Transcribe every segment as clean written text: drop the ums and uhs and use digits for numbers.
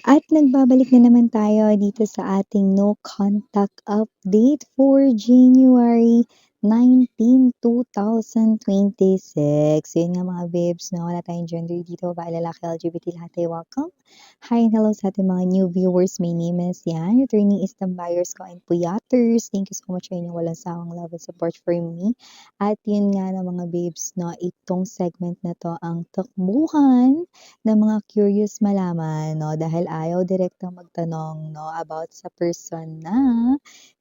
At nagbabalik na naman tayo dito sa ating no contact update for January 19, 2026. Yun nga mga babes, no? Wala tayong gender dito, babae, lalaki, LGBT, lahat ay welcome. Hi and hello sa ating mga new viewers. My name is Yan, returning Istam buyers ko and puyaters. Thank you so much sa inyong walang sawang love and support for me. At yun nga na mga babes, no? Itong segment na to ang takbuhan ng mga curious malaman, no? Dahil ayaw direktang magtanong, no? About sa person na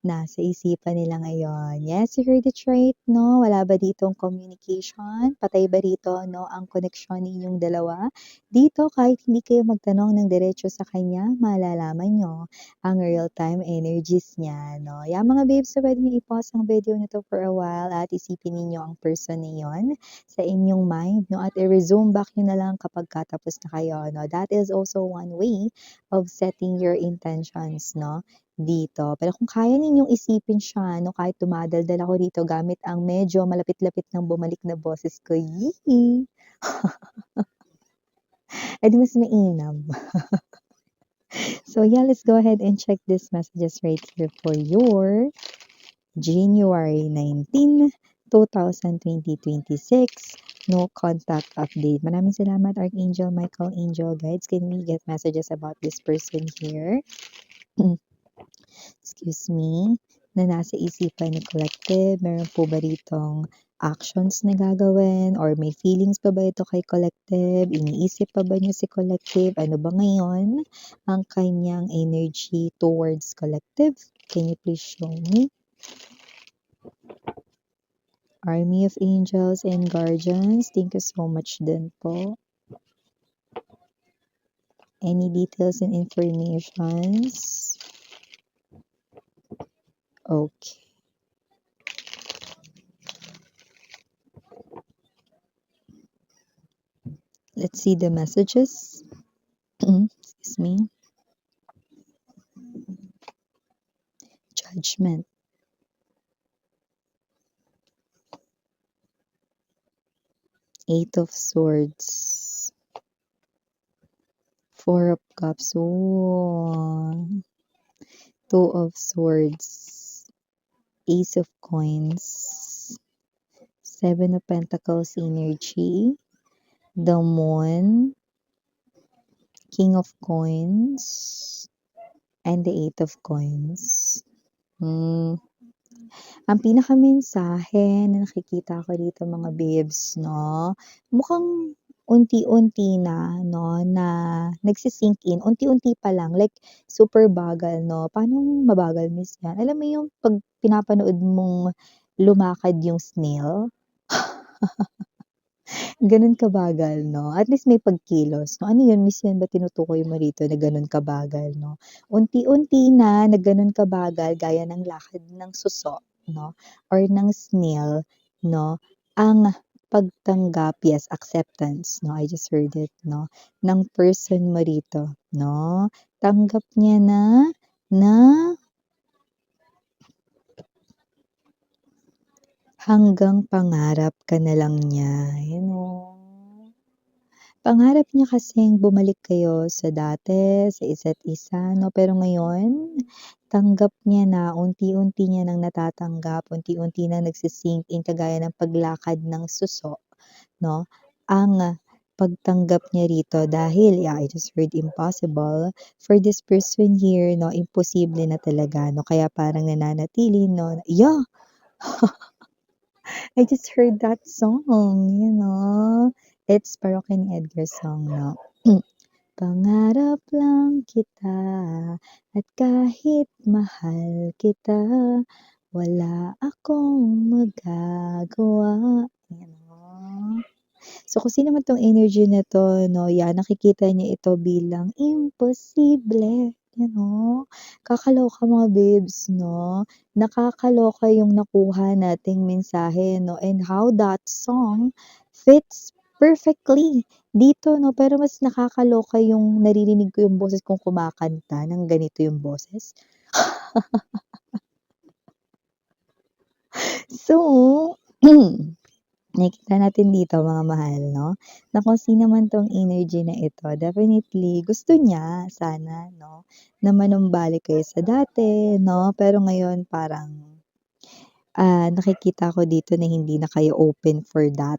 nasa isipan nila ngayon. Yes, you heard it right, no? Wala ba ditong communication? Patay ba rito, no? Ang connection ninyong dalawa? Dito, kahit hindi kayo magtanong ng diretso sa kanya, malalaman nyo ang real-time energies niya, no? Yan mga babes, so pwede niyo i-pause ang video na to for a while at isipin ninyo ang person na yon sa inyong mind, no? At i-resume back nyo na lang kapag katapos na kayo, no? That is also one way of setting your intentions, no? Dito. Pero kung kaya ninyong isipin siya, no? Kahit tumadaldal ako dito gamit ang medyo malapit-lapit ng bumalik na boses ko, yee! Eh di mas mainam. So yeah, let's go ahead and check these messages right here for your January 19, 2026 no contact update. Maraming salamat Archangel Michael, Angel Guides. Can we get messages about this person here? Excuse me. Na nasa isipan ni Collective. Meron po ba ditong actions na gagawin? Or may feelings pa ba ito kay Collective? Iniisip pa ba niya si Collective? Ano ba ngayon ang kanyang energy towards Collective? Can you please show me? Army of Angels and Guardians. Thank you so much din po. Any details and informations? Okay. Let's see the messages. Excuse me. Judgment. Eight of Swords. Four of Cups. Oh. Two of Swords. Ace of Coins. Seven of Pentacles energy. The Moon. King of Coins. And the Eight of Coins. Ang pinakamensahe na nakikita ko dito mga babes, no, mukhang unti-unti na, no, na nagsi-sink in. Unti-unti pa lang, like super bagal, no. Paano mabagal, Miss Yan? Alam mo yung 'pag pinapanood mong lumakad yung snail? Gano'n kabagal, no? At least may pagkilos, no? Ano yun, Miss Yan, ba't tinutukoy mo rito na gano'n kabagal, no? Unti-unti na gano'n kabagal gaya ng lakad ng suso, no? Or ng snail, no? Ang pagtanggap, yes, acceptance, no? I just heard it, no? Ng person mo rito, no? Tanggap niya na hanggang pangarap ka na lang niya, you know? Pangarap niya kasing bumalik kayo sa dati, sa isa't isa, no? Pero ngayon, tanggap niya na, unti-unti niya nang natatanggap, unti-unti na nagsi-sink in kagaya ng paglakad ng suso, no? Ang pagtanggap niya rito dahil, yeah, I just heard impossible. For this person here, no, imposible na talaga, no? Kaya parang nananatili, no? Yeah! I just heard that song, you know? It's Parokya ni Edgar song, no? Pangarap lang kita at kahit mahal kita, wala akong magagawa. Yan, no? So, kung sino man tong energy na to, no, yan, nakikita niya ito bilang imposible. You know? Kakaloka mga babes, no? Nakakaloka yung nakuha nating mensahe, no? And how that song fits perfectly dito, no? Pero mas nakakaloka yung naririnig ko yung boses kong kumakanta ng ganito yung boses. So, Nakikita natin dito mga mahal 'no, na kung sino man 'tong energy na ito definitely gusto niya sana 'no, na manumbalik kayo sa dati 'no, pero ngayon parang, nakikita ko dito na hindi na kayo open for that.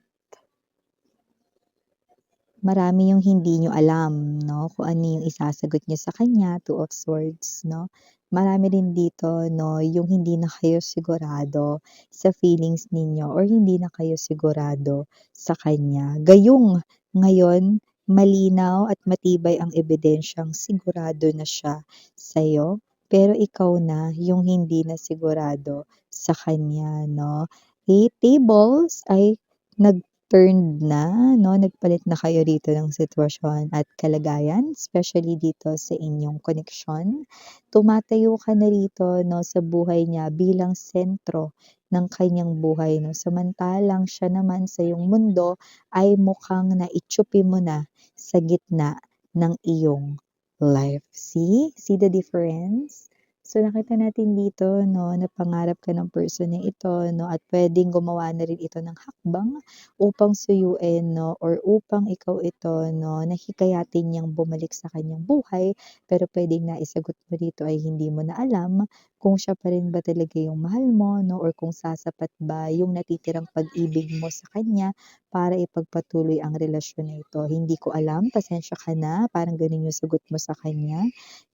Marami yung hindi niyo alam 'no, kung ano yung isasagot niyo sa kanya, Two of Swords 'no. Marami rin dito 'no, yung hindi na kayo sigurado sa feelings ninyo or hindi na kayo sigurado sa kanya. Gayong ngayon malinaw at matibay ang ebidensyang sigurado na siya sa'yo, pero ikaw na yung hindi na sigurado sa kanya 'no. Eight tables ay nag-turned na 'no, nagpalit na kayo dito ng sitwasyon at kalagayan, especially dito sa inyong koneksyon. Tumatayo ka na rito 'no, sa buhay niya bilang sentro ng kanyang buhay 'no, samantalang siya naman sa iyong mundo ay mukhang naitsupi mo na sa gitna ng iyong life. See? See the difference? So, nakita natin dito 'no, na pangarap ka ng person na ito 'no, at puwedeng gumawa na rin ito ng hakbang upang suyuin 'no, or upang ikaw ito 'no, na hikayatin niyang bumalik sa kanyang buhay. Pero puwedeng naisagot mo dito ay hindi mo na alam kung siya pa rin ba talaga yung mahal mo 'no, or kung sasapat ba yung natitirang pag-ibig mo sa kanya para ipagpatuloy ang relasyon na ito. Hindi ko alam, pasensya ka na, parang gano'n yung sagot mo sa kanya.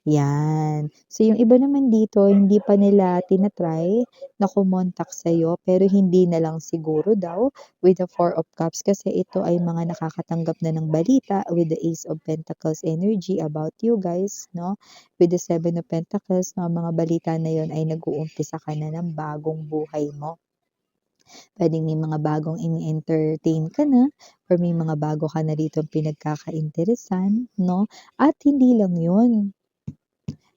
'Yan. So, yung iba naman dito hindi pa nila tina-try na kumontak sa'yo pero hindi na lang siguro daw with the Four of Cups kasi ito ay mga nakakatanggap na ng balita with the Ace of Pentacles energy about you guys 'no. With the Seven of Pentacles na mga balita na yon ay nag-uumpisa ka na ng bagong buhay mo. Puwedeng may mga bagong ini-entertain ka na or may mga bago ka na ritong pinagkakainteresan 'no, at hindi lang 'yun.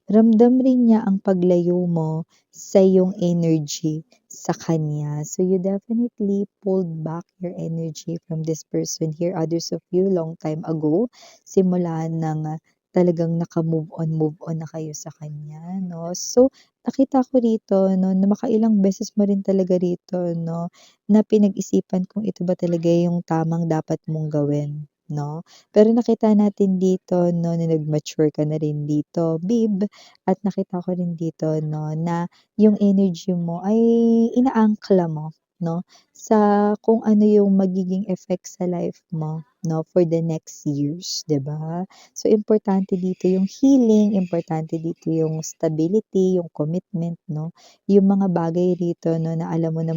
Ramdam rin niya ang paglayo mo sa iyong energy sa kanya. So, you definitely pulled back your energy from this person here, others of you long time ago, simula ng, talagang move on na kayo sa kanya 'no. So, nakita ko rito 'no, na makailang beses mo rin talaga rito 'no, na pinag-isipan kung ito ba talaga yung tamang dapat mong gawin 'no. Pero nakita natin dito 'no, na nag-mature ka na rin dito, babe. At nakita ko rin dito 'no, na yung energy mo ay inaangkla mo 'no, sa kung ano yung magiging effect sa life mo 'no, for the next years, 'di ba? So, importante dito yung healing, importante dito yung stability, yung commitment 'no, yung mga bagay rito 'no, na alam mo na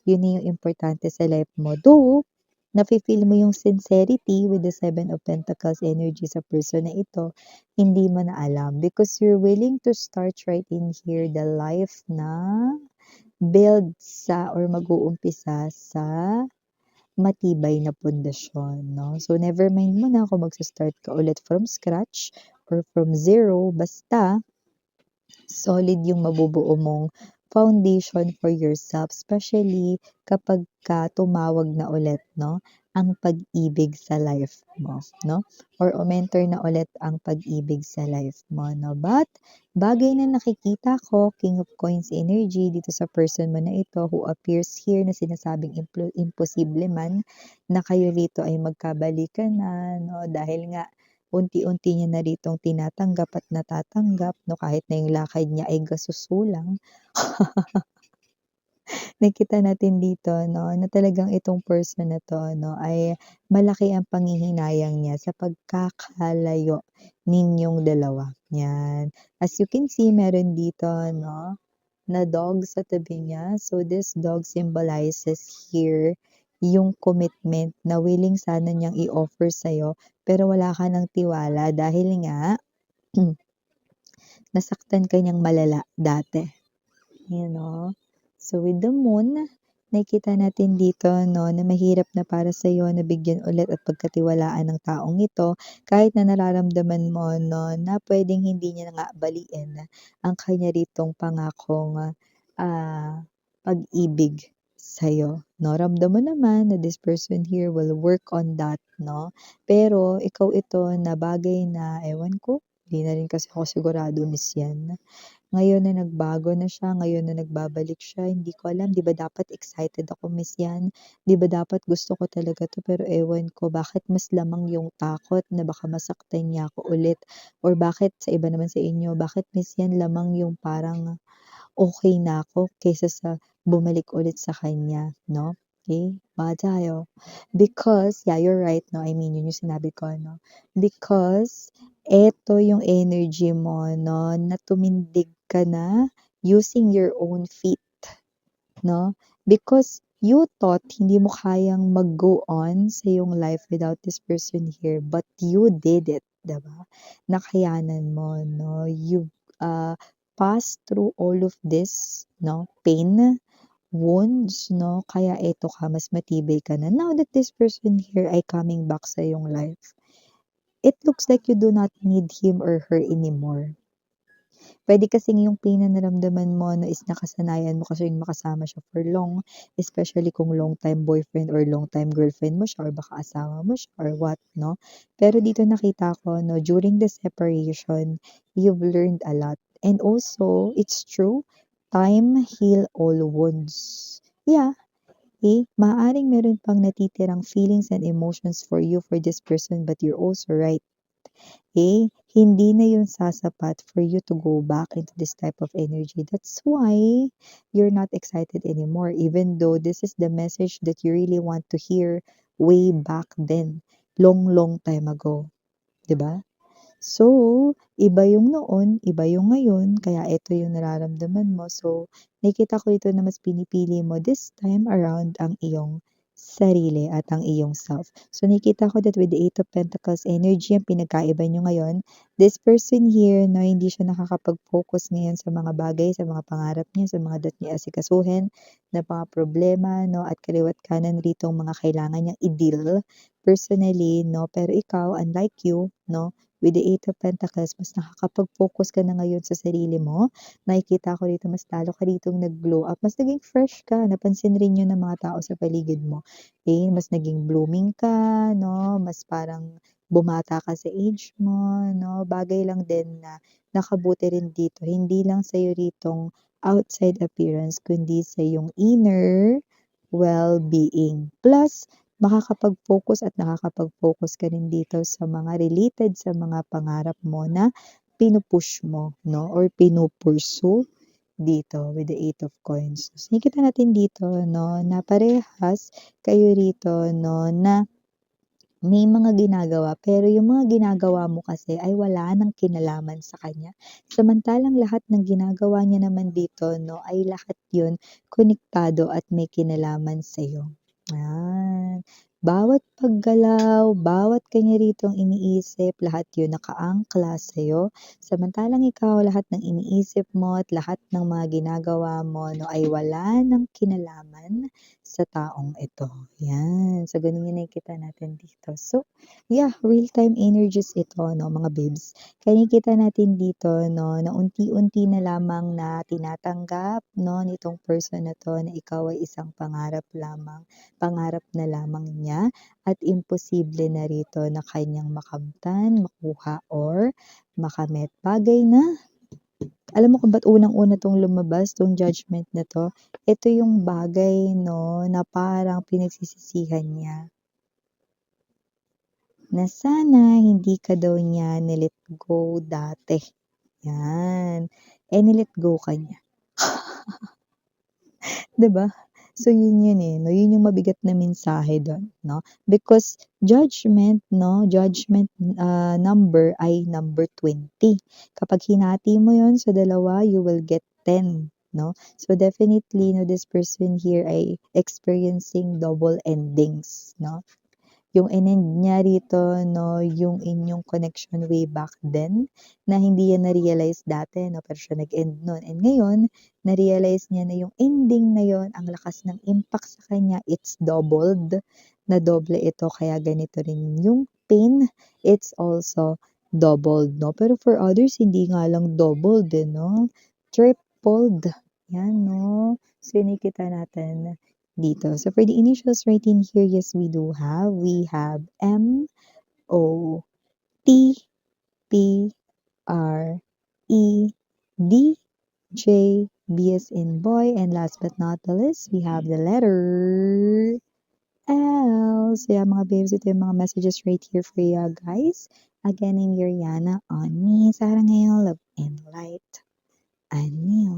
yun na yung importante sa life mo. Though, nafi-feel mo yung sincerity with the Seven of Pentacles energy sa person na ito, hindi mo na alam because you're willing to start right in here the life na build sa or mag-uumpisa sa matibay na pundasyon 'no. So, never mind mo na kung magsa-start ka ulit from scratch or from zero, basta solid yung mabubuo mong foundation for yourself, especially kapagka tumawag na ulit 'no, ang pag-ibig sa life mo 'no, or umenter na ulit ang pag-ibig sa life mo 'no. But bagay na nakikita ko, King of Coins energy dito sa person mo na ito who appears here na sinasabing imposible man na kayo rito ay magkabalikan na 'no, dahil nga unti-unti niya na ritong tinatanggap at natatanggap 'no, kahit na yung lakad niya ay gasusulang. Nakita natin dito 'no, na talagang itong person na 'to 'no, ay malaki ang panghihinayang niya sa pagkakalayo ninyong dalawa, 'yan. As you can see meron dito 'no, na dog sa tabi niya. So, this dog symbolizes here yung commitment na willing sana niyang i-offer sa'yo pero wala ka ng tiwala dahil nga nasaktan ka niyang malala dati. You know? So, with the moon, nakikita natin dito 'no, na mahirap na para sa'yo na bigyan ulit at pagkatiwalaan ng taong ito kahit na nararamdaman mo 'no, na puwedeng hindi niya na nga baliin ang kanya ritong pangakong, pag-ibig sa'yo 'no. Ramdam mo naman na this person here will work on that 'no, pero ikaw ito na bagay na ewan ko, 'di na rin kasi ako sigurado miss yan. Ngayon na nagbago na siya, ngayon na nagbabalik siya, hindi ko alam, 'di ba dapat excited ako, Miss 'yan, 'di ba dapat gusto ko talaga 'to pero ewan ko bakit mas lamang yung takot na baka masaktan niya ako ulit or bakit sa iba naman sa inyo, bakit Miss 'yan lamang yung parang okey na ako kaysa sa bumalik ulit sa kanya 'no, okey? Baka tayo. Because yeah, you're right 'no, I mean yun yung sinabi ko 'no, because eto yung energy mo 'no, na tumindig ka na using your own feet 'no, because you thought hindi mo kayang mag-go on sa iyong life without this person here, but you did it, 'di ba? Nakayanan mo 'no, you, passed through all of this 'no, pain, wounds 'no, kaya eto ka, mas matibay ka na. Now that this person here ay coming back sa iyong life, it looks like you do not need him or her anymore. Puwede kasing yung pain na naramdaman mo 'no is nakasanayan mo kasi makasama siya for long, especially kung long time boyfriend or long time girlfriend mo siya or baka asawa mo siya or what 'no. Pero dito nakita ko 'no, during the separation, you've learned a lot and also it's true, time heal all wounds. Yeah, maaaring meron pang natitirang feelings and emotions for you for this person but you're also right. Hindi na yun sasapat for you to go back into this type of energy. That's why you're not excited anymore, even though this is the message that you really want to hear way back then, long, long time ago, 'di ba? So, iba yung noon, iba yung ngayon, kaya ito yung nararamdaman mo. So, nakikita ko dito na mas pinipili mo this time around ang iyong sarili at ang iyong self. So, nakikita ko that with the Eight of Pentacles energy, ang pinagkaiba nyo ngayon, this person here, no, hindi siya nakakapag-focus ngayon sa mga bagay, sa mga pangarap niya, sa mga dat niya asikasuhin, na mga problema, no, at kaliwat kanan rito ang mga kailangan niyang i-deal personally, no, pero ikaw, unlike you, no, with the Eight of Pentacles, mas nakakapag-focus ka na ngayon sa sarili mo. Nakikita ko dito, mas lalo ka ditong nag-glow up. Mas naging fresh ka. Napansin rin yun ng mga tao sa paligid mo. Mas naging blooming ka, no? Mas parang bumata ka sa age mo, no? Bagay lang din na nakabuti rin dito. Hindi lang sa'yo ritong outside appearance, kundi sa yung inner well-being. Plus, makakapag-focus at nakakapag-focus ka rin dito sa mga related sa mga pangarap mo na pinu-push mo 'no or pinu-pursue dito with the Eight of Coins. So, nakikita natin dito 'no na parehas kayo rito 'no na may mga ginagawa pero yung mga ginagawa mo kasi ay wala ng kinalaman sa kanya. Samantalang lahat ng ginagawa niya naman dito 'no ay lahat yun konektado at may kinalaman sa'yo. Yan. Bawat paggalaw, bawat kanya ritong iniisip, lahat yun nakaangkla sa'yo. Samantalang ikaw, lahat ng iniisip mo at lahat ng mga ginagawa mo 'no ay wala ng kinalaman sa taong ito. Yan. So, ganun yung nakikita natin dito. So, yeah, real-time energies ito 'no mga babes. Kaya nakikita natin dito 'no na unti-unti na lamang na tinatanggap 'no nitong person na 'to na ikaw ay isang pangarap lamang. Pangarap na lamang niya at imposible na rito na kanyang makamtan, makuha or makamit. Bagay na alam mo kung ba't unang-una 'tong lumabas, 'tong judgment na 'to? Ito yung bagay 'no, na parang pinagsisisihan niya, na sana hindi ka daw niya ni-let go dati, 'yan. Ni-let go ka niya. 'Di ba? So yun yun, 'no, yun yung mabigat na mensahe dun 'no, because judgment 'no, judgment, number ay number 20. Kapag hinati mo yun sa dalawa, you will get 10 'no. So definitely 'no, this person here ay experiencing double endings 'no. Yung inend niya rito 'no, yung inyong connection way back then na hindi niya na-realize dati 'no, pero siya nag-end nun and ngayon na-realize niya na yung ending na yun, ang lakas ng impact sa kanya, it's doubled, na doble ito kaya ganito rin yung pain, it's also doubled 'no. Pero for others hindi nga lang doubled, eh, 'no, tripled, 'yan 'no. So nakikita natin dito. So for the initials right in here, yes, we do have. We have MOTPRED. J, B as in boy, and last but not the least, we have the letter L. So yeah, mga babes, ito yung mga messages right here for you guys. Again, I'm Yuriana on me. Sa ngayon, love and light. Anil.